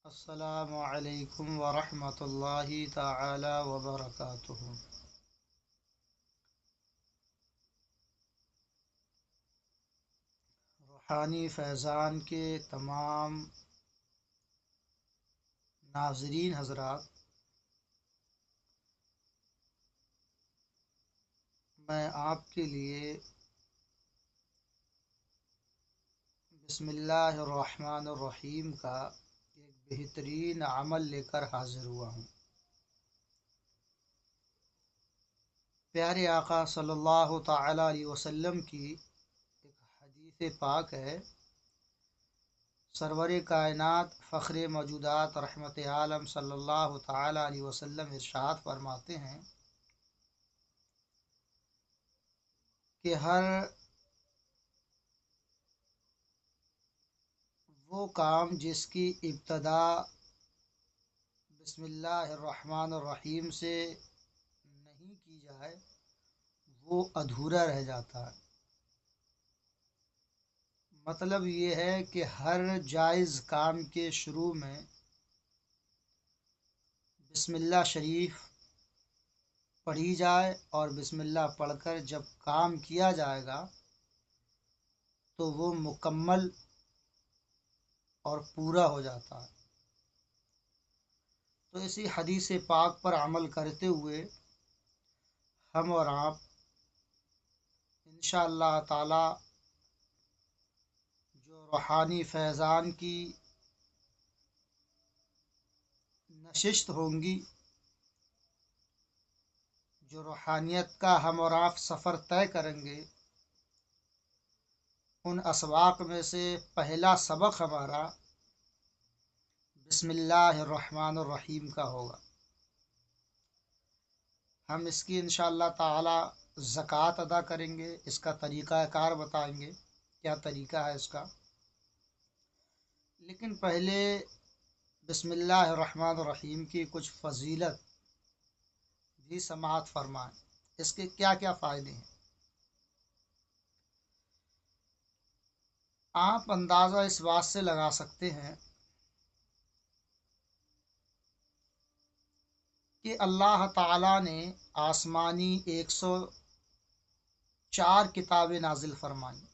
السلام علیکم ورحمۃ اللہ تعالی وبرکاتہ۔ روحانی فیضان کے تمام ناظرین حضرات، میں آپ کے لیے بسم اللہ الرحمن الرحیم کا ایک بہترین عمل لے کر حاضر ہوا ہوں۔ پیارے آقا صلی اللہ تعالی علیہ وسلم کی ایک حدیث پاک ہے۔ سرور کائنات فخر موجودات رحمت عالم صلی اللہ تعالی علیہ وسلم ارشاد فرماتے ہیں کہ ہر وہ کام جس کی ابتدا بسم اللہ الرحمن الرحیم سے نہیں کی جائے وہ ادھورا رہ جاتا ہے۔ مطلب یہ ہے کہ ہر جائز کام کے شروع میں بسم اللہ شریف پڑھی جائے اور بسم اللہ پڑھ کر جب کام کیا جائے گا تو وہ مکمل اور پورا ہو جاتا ہے۔ تو اسی حدیث پاک پر عمل کرتے ہوئے ہم اور آپ انشاءاللہ تعالی جو روحانی فیضان کی نشست ہوں گی، جو روحانیت کا ہم اور آپ سفر طے کریں گے، ان اسباق میں سے پہلا سبق ہمارا بسم اللہ الرحمن الرحیم کا ہوگا۔ ہم اس کی انشاءاللہ تعالی زکوٰۃ ادا کریں گے، اس کا طریقہ کار بتائیں گے، کیا طریقہ ہے اس کا۔ لیکن پہلے بسم اللہ الرحمن الرحیم کی کچھ فضیلت بھی سماعت فرمائیں۔ اس کے کیا کیا فائدے ہیں؟ آپ اندازہ اس بات سے لگا سکتے ہیں کہ اللہ تعالیٰ نے آسمانی 104 کتابیں نازل فرمائیں۔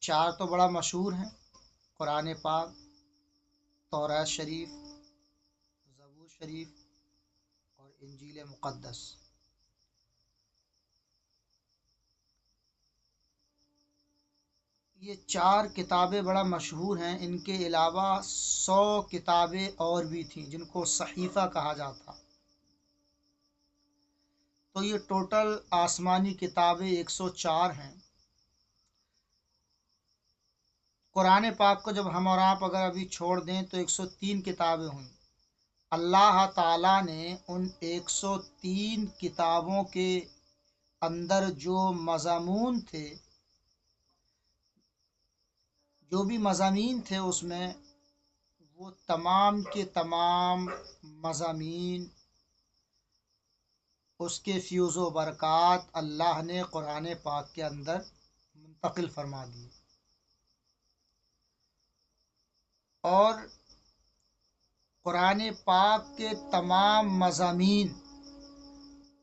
4 تو بڑا مشہور ہیں: قرآن پاک، توراۃ شریف، زبور شریف اور انجیل مقدس۔ یہ 4 کتابیں بڑا مشہور ہیں۔ ان کے علاوہ 100 کتابیں اور بھی تھیں جن کو صحیفہ کہا جاتا۔ تو یہ ٹوٹل آسمانی کتابیں 104 ہیں۔ قرآن پاک کو جب ہم اور آپ اگر ابھی چھوڑ دیں تو 103 کتابیں ہوئیں۔ اللہ تعالیٰ نے ان 103 کتابوں کے اندر جو مضامون تھے، جو بھی مضامین تھے، اس میں وہ تمام کے تمام مضامین، اس کے فیوز و برکات اللہ نے قرآن پاک کے اندر منتقل فرما دیے۔ اور قرآن پاک کے تمام مضامین،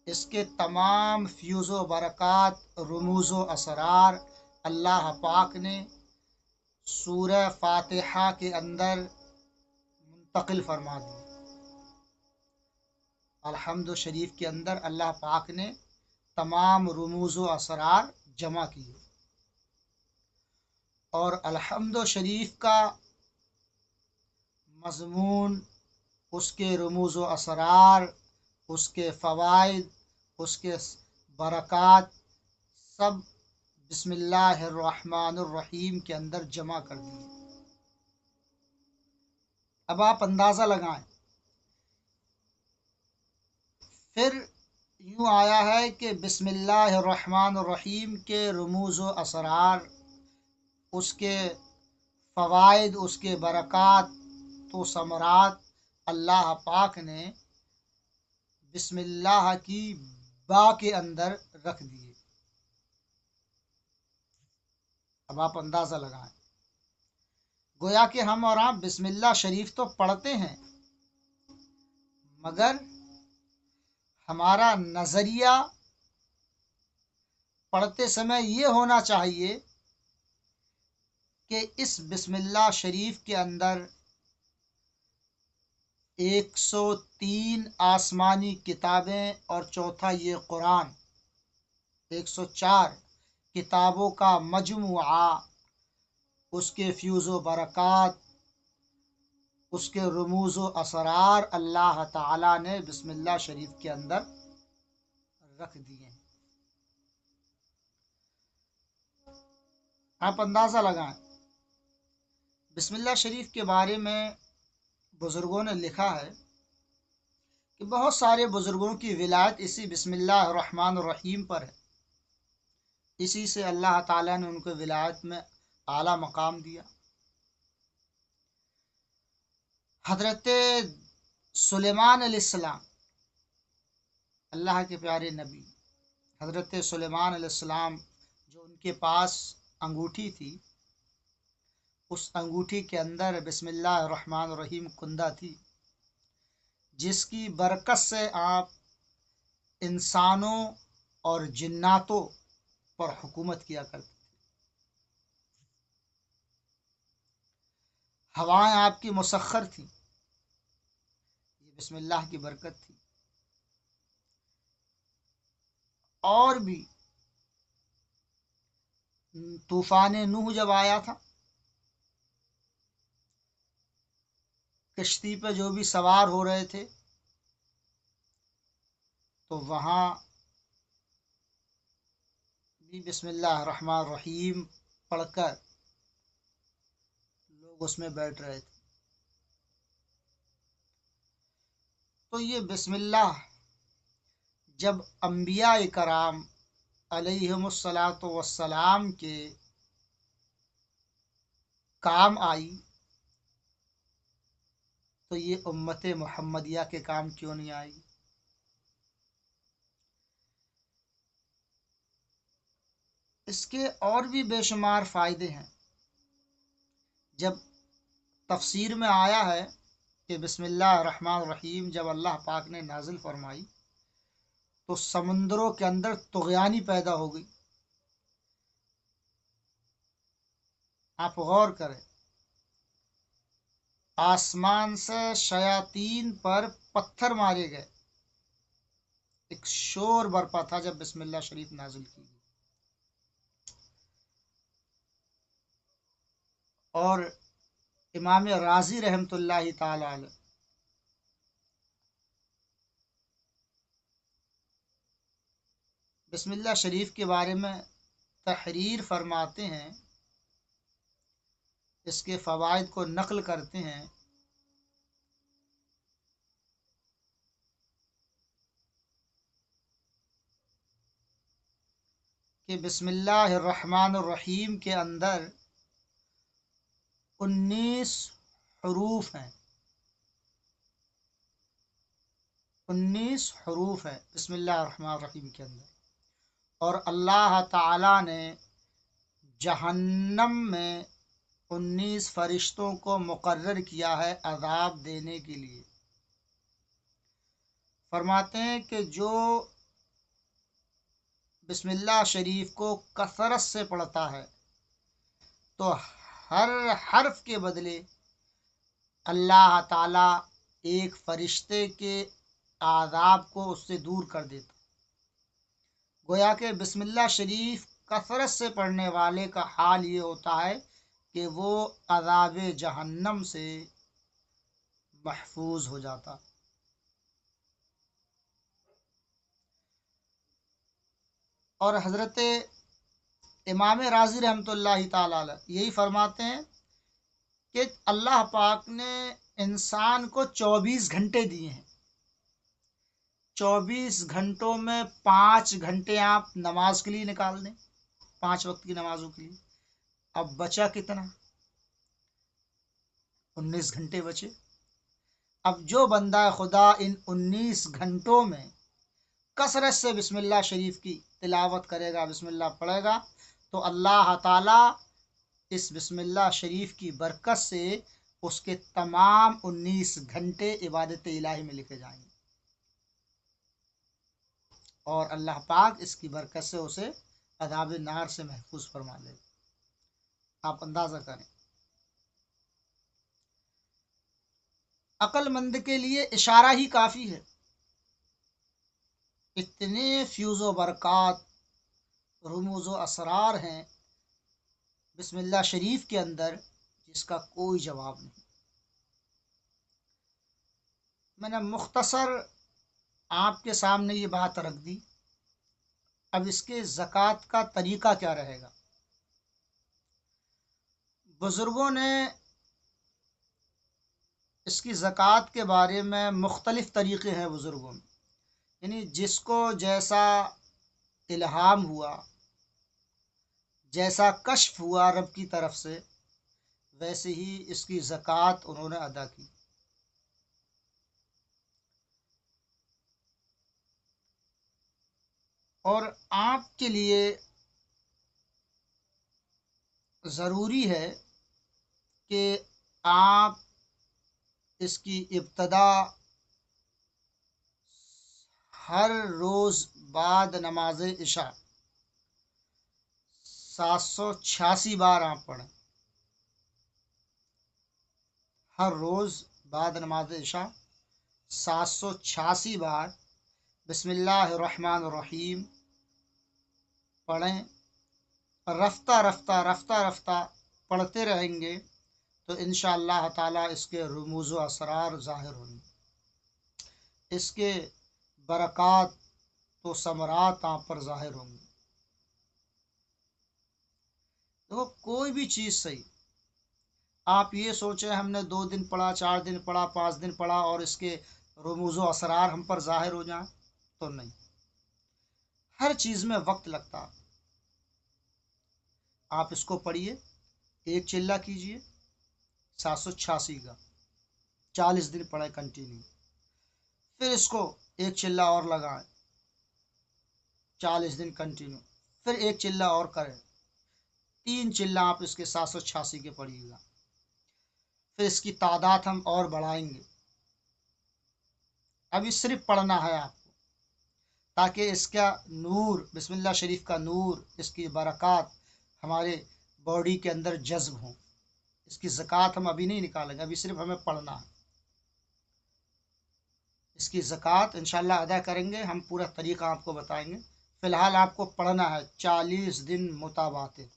اس کے تمام فیوز و برکات، رموز و اسرار اللہ پاک نے سورہ فاتحہ کے اندر منتقل فرما دی۔ الحمد شریف کے اندر اللہ پاک نے تمام رموز و اسرار جمع کیے۔ اور الحمد شریف کا مضمون، اس کے رموز و اسرار، اس کے فوائد، اس کے برکات سب بسم اللہ الرحمن الرحیم کے اندر جمع کر دیے۔ اب آپ اندازہ لگائیں، پھر یوں آیا ہے کہ بسم اللہ الرحمن الرحیم کے رموز و اسرار، اس کے فوائد، اس کے برکات تو ثمرات اللہ پاک نے بسم اللہ کی با کے اندر رکھ دیے۔ اب آپ اندازہ لگائیں، گویا کہ ہم اور آپ بسم اللہ شریف تو پڑھتے ہیں، مگر ہمارا نظریہ پڑھتے سمے یہ ہونا چاہیے کہ اس بسم اللہ شریف کے اندر 103 آسمانی کتابیں اور چوتھا یہ قرآن 104 کتابوں کا مجموعہ، اس کے فیوز و برکات، اس کے رموز و اسرار اللہ تعالیٰ نے بسم اللہ شریف کے اندر رکھ دیے ہیں۔ آپ اندازہ لگائیں، بسم اللہ شریف کے بارے میں بزرگوں نے لکھا ہے کہ بہت سارے بزرگوں کی ولایت اسی بسم اللہ الرحمن الرحیم پر ہے، اسی سے اللہ تعالیٰ نے ان کو ولایت میں اعلیٰ مقام دیا۔ حضرت سلیمان علیہ السلام، اللہ کے پیارے نبی حضرت سلیمان علیہ السلام، جو ان کے پاس انگوٹھی تھی، اس انگوٹھی کے اندر بسم اللہ الرحمن الرحیم کندہ تھی، جس کی برکت سے آپ انسانوں اور جناتوں پر حکومت کیا کرتے تھے۔ ہوائیں آپ کی مسخر تھیں، یہ بسم اللہ کی برکت تھی۔ اور بھی طوفان نوح جب آیا تھا، کشتی پہ جو بھی سوار ہو رہے تھے تو وہاں بھی بسم اللہ الرحمن الرحیم پڑھ کر لوگ اس میں بیٹھ رہے تھے۔ تو یہ بسم اللہ جب انبیاء کرام علیہم الصلاۃ والسلام کے کام آئی تو یہ امت محمدیہ کے کام کیوں نہیں آئی؟ اس کے اور بھی بے شمار فائدے ہیں۔ جب تفسیر میں آیا ہے کہ بسم اللہ الرحمن الرحیم جب اللہ پاک نے نازل فرمائی تو سمندروں کے اندر طغیانی پیدا ہو گئی۔ آپ غور کریں، آسمان سے شیاطین پر پتھر مارے گئے، ایک شور برپا تھا جب بسم اللہ شریف نازل کی گئی۔ اور امام رازی رحمۃ اللہ تعالی علیہ بسم اللہ شریف کے بارے میں تحریر فرماتے ہیں، اس کے فوائد کو نقل کرتے ہیں کہ بسم اللہ الرحمن الرحیم کے اندر 19 حروف ہیں، 19 حروف ہیں بسم اللہ الرحمن الرحیم کے اندر، اور اللہ تعالی نے جہنم میں 19 فرشتوں کو مقرر کیا ہے عذاب دینے کے لیے۔ فرماتے ہیں کہ جو بسم اللہ شریف کو کثرت سے پڑھتا ہے تو ہر حرف کے بدلے اللہ تعالی ایک فرشتے کے عذاب کو اس سے دور کر دیتا۔ گویا کہ بسم اللہ شریف کثرت سے پڑھنے والے کا حال یہ ہوتا ہے کہ وہ عذاب جہنم سے محفوظ ہو جاتا۔ اور حضرت امام راضی رحمۃ اللہ تعالی علیہ یہی فرماتے ہیں کہ اللہ پاک نے انسان کو 24 گھنٹے دیے ہیں، 24 گھنٹوں میں 5 گھنٹے آپ نماز کے لیے نکال دیں، 5 وقت کی نمازوں کے لیے، اب بچا کتنا؟ 19 گھنٹے بچے۔ اب جو بندہ خدا ان 19 گھنٹوں میں کثرت سے بسم اللہ شریف کی تلاوت کرے گا، بسم اللہ پڑھے گا، تو اللہ تعالی اس بسم اللہ شریف کی برکت سے اس کے تمام 19 گھنٹے عبادت الہی میں لکھے جائیں گے، اور اللہ پاک اس کی برکت سے اسے عذاب نار سے محفوظ فرما لے۔ آپ اندازہ کریں، عقل مند کے لیے اشارہ ہی کافی ہے، اتنے فیوز و برکات، رموز و اسرار ہیں بسم اللہ شریف کے اندر، جس کا کوئی جواب نہیں۔ میں نے مختصر آپ کے سامنے یہ بات رکھ دی، اب اس کے زکوٰۃ کا طریقہ کیا رہے گا؟ بزرگوں نے اس کی زکوٰۃ کے بارے میں مختلف طریقے ہیں بزرگوں میں، یعنی جس کو جیسا الہام ہوا، جیسا کشف ہوا رب کی طرف سے، ویسے ہی اس کی زکوٰۃ انہوں نے ادا کی۔ اور آپ کے لیے ضروری ہے کہ آپ اس کی ابتدا ہر روز بعد نماز عشاء 786 بار آپ پڑھیں، ہر روز بعد نماز عشاء 786 بار بسم اللہ الرحمن الرحیم پڑھیں، رفتہ رفتہ رفتہ رفتہ پڑھتے رہیں گے تو انشاءاللہ تعالیٰ اس کے رموز و اسرار ظاہر ہوں گے، اس کے برکات و ثمرات آپ پر ظاہر ہوں گے۔ دیکھو کوئی بھی چیز صحیح، آپ یہ سوچیں ہم نے 2 دن پڑھا، 4 دن پڑھا، 5 دن پڑھا اور اس کے رموز و اسرار ہم پر ظاہر ہو جائیں، تو نہیں، ہر چیز میں وقت لگتا۔ آپ اس کو پڑھیے، ایک چلہ کیجئے 786 کا، 40 دن پڑھیں کنٹینیو، پھر اس کو ایک چلہ اور لگائیں 40 دن کنٹینیو، پھر ایک چلہ اور کریں، 3 چلہ آپ اس کے 786 کے پڑھیے گا، پھر اس کی تعداد ہم اور بڑھائیں گے۔ ابھی صرف پڑھنا ہے آپ کو، تاکہ اس کا نور، بسم اللہ شریف کا نور، اس کی برکات ہمارے باڈی کے اندر جذب ہوں۔ اس کی زکوٰۃ ہم ابھی نہیں نکالیں گے، ابھی صرف ہمیں پڑھنا ہے۔ اس کی زکوٰۃ انشاءاللہ ادا کریں گے، ہم پورا طریقہ آپ کو بتائیں گے۔ فی الحال آپ کو پڑھنا ہے 40 دن متواتر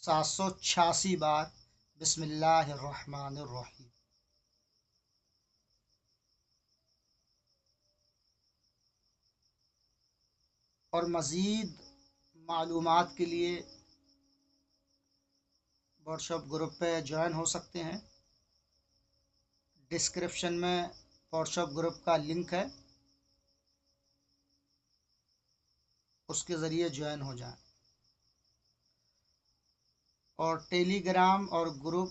786 بار بسم اللہ الرحمن الرحیم۔ اور مزید معلومات کے لیے واٹس ایپ گروپ پہ جوائن ہو سکتے ہیں، ڈسکرپشن میں واٹس ایپ گروپ کا لنک ہے، اس کے ذریعے جوائن ہو جائیں۔ اور ٹیلی گرام اور گروپ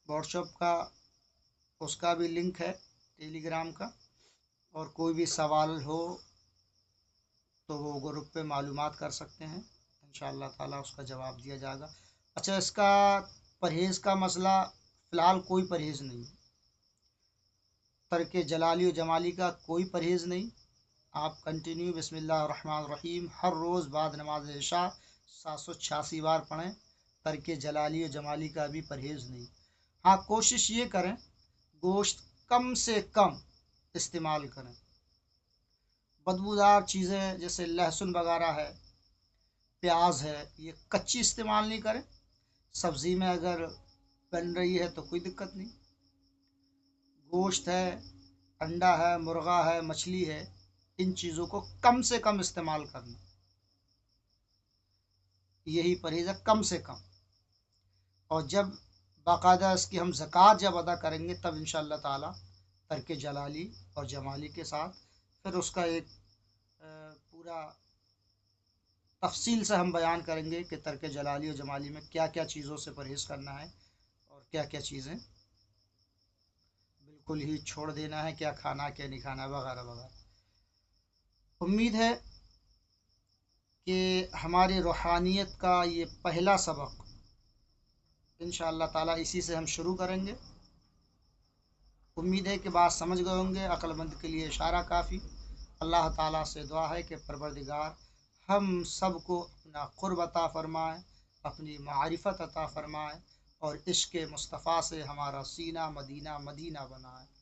واٹس ایپ کا، اس کا بھی لنک ہے ٹیلی گرام کا، اور کوئی بھی سوال ہو تو وہ گروپ پہ معلومات کر سکتے ہیں، انشاءاللہ تعالیٰ اس کا جواب دیا جائے گا۔ اچھا، اس کا پرہیز کا مسئلہ، فی الحال کوئی پرہیز نہیں، ترک جلالی و جمالی کا کوئی پرہیز نہیں، آپ کنٹینیو بسم اللہ الرحمن الرحیم ہر روز بعد نماز عشاء 786 بار پڑھیں، ترک جلالی و جمالی کا بھی پرہیز نہیں۔ ہاں، کوشش یہ کریں گوشت کم سے کم استعمال کریں، بدبودار چیزیں جیسے لہسن وغیرہ ہے، پیاز ہے، یہ کچی استعمال نہیں کریں، سبزی میں اگر بن رہی ہے تو کوئی دقت نہیں، گوشت ہے، انڈا ہے، مرغا ہے، مچھلی ہے، ان چیزوں کو کم سے کم استعمال کرنا، یہی پرہیز ہے، کم سے کم۔ اور جب باقاعدہ اس کی ہم زکوٰۃ جب ادا کریں گے تب انشاءاللہ تعالیٰ ترک جلالی اور جمالی کے ساتھ پھر اس کا ایک پورا تفصیل سے ہم بیان کریں گے کہ ترک جلالی و جمالی میں کیا کیا چیزوں سے پرہیز کرنا ہے اور کیا کیا چیزیں بالکل ہی چھوڑ دینا ہے، کیا کھانا کیا نہیں کھانا وغیرہ وغیرہ۔ امید ہے کہ ہماری روحانیت کا یہ پہلا سبق انشاءاللہ تعالیٰ اسی سے ہم شروع کریں گے۔ امید ہے کہ بات سمجھ گئے ہوں گے، عقل مند کے لیے اشارہ کافی۔ اللہ تعالیٰ سے دعا ہے کہ پروردگار ہم سب کو اپنا قرب عطا فرمائے، اپنی معرفت عطا فرمائے، اور عشق مصطفیٰ سے ہمارا سینہ مدینہ مدینہ بنائے۔